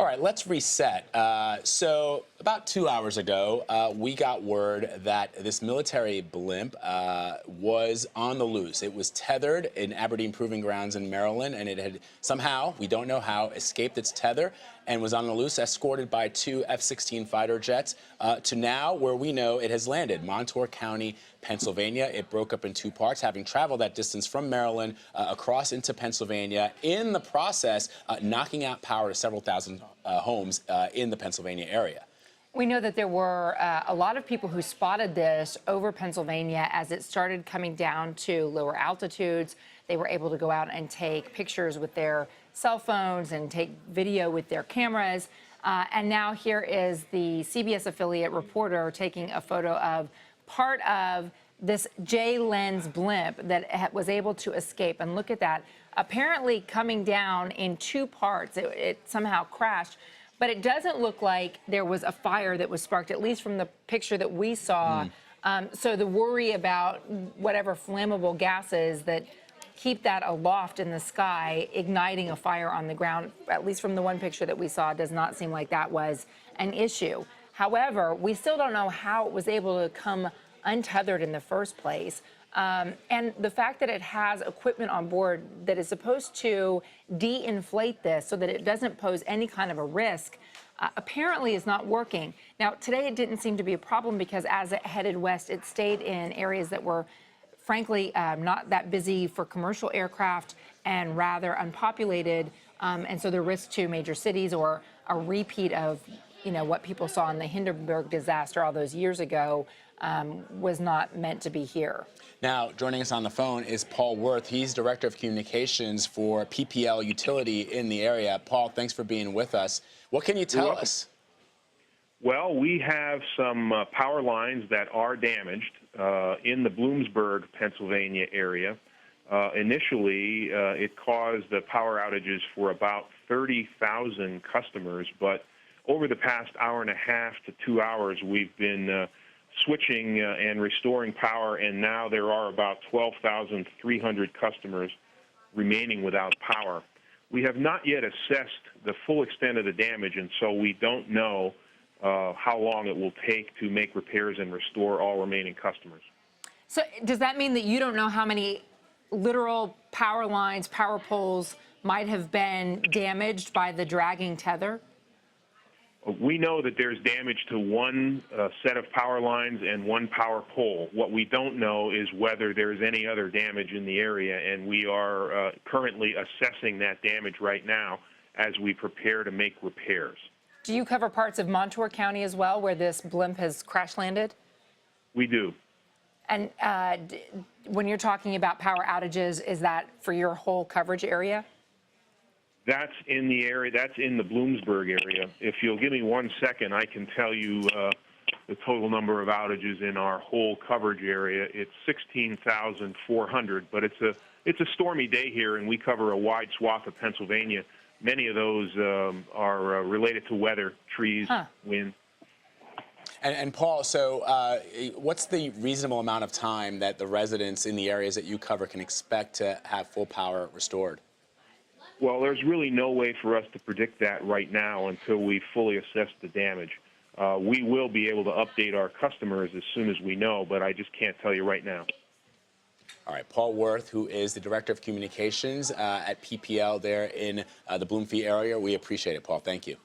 All right, let's reset. So about 2 hours ago, we got word that this military blimp was on the loose. It was tethered in Aberdeen Proving Grounds in Maryland, and it had somehow, we don't know how, escaped its tether and was on the loose, escorted by 2 F-16 fighter jets to now where we know it has landed, MONTOUR County, Pennsylvania. It broke up in 2 parts, having traveled that distance from Maryland across into Pennsylvania, in the process knocking out power to several thousand homes in the Pennsylvania area. We know that there were a lot of people who spotted this over Pennsylvania as it started coming down to lower altitudes. They were able to go out and take pictures with their cell phones and take video with their cameras. And now here is the CBS affiliate reporter taking a photo of part of this J-lens blimp that was able to escape. And look at that, apparently coming down in 2 parts. It somehow crashed. But it doesn't look like there was a fire that was sparked, at least from the picture that we saw. So the worry about whatever flammable gases that keep that aloft in the sky, igniting a fire on the ground, at least from the one picture that we saw, does not seem like that was an issue. However, we still don't know how it was able to come untethered in the first place. And the fact that it has equipment on board that is supposed to de-inflate this so that it doesn't pose any kind of a risk apparently is not working. Now, today it didn't seem to be a problem because as it headed west, it stayed in areas that were, frankly, not that busy for commercial aircraft and rather unpopulated. And so the risk to major cities or a repeat of, what people saw in the Hindenburg disaster all those years ago was not meant to be here. Now, joining us on the phone is Paul Wirth. He's Director of Communications for PPL Utility in the area. Paul, thanks for being with us. What can you tell us? Well, we have some power lines that are damaged in the Bloomsburg, Pennsylvania area. Initially, it caused power outages for about 30,000 customers, but over the past hour and a half to 2 hours, we've been switching and restoring power, and now there are about 12,300 customers remaining without power. We have not yet assessed the full extent of the damage, and so we don't know how long it will take to make repairs and restore all remaining customers. So does that mean that you don't know how many literal power lines, power poles might have been damaged by the dragging tether? We know that there's damage to one set of power lines and one power pole. What we don't know is whether there's any other damage in the area, and we are currently assessing that damage right now as we prepare to make repairs. Do you cover parts of Montour County as well, where this blimp has crash landed? We do. And when you're talking about power outages, is that for your whole coverage area? That's in the area, that's in the Bloomsburg area. If you'll give me 1 second, I can tell you the total number of outages in our whole coverage area. It's 16,400, but it's a stormy day here, and we cover a wide swath of Pennsylvania. Many of those are related to weather, trees, wind. And Paul, so what's the reasonable amount of time that the residents in the areas that you cover can expect to have full power restored? Well, there's really no way for us to predict that right now until we fully assess the damage. We will be able to update our customers as soon as we know, but I just can't tell you right now. All right, Paul Wirth, who is the Director of Communications at PPL there in the Bloomfield area. We appreciate it, Paul. Thank you.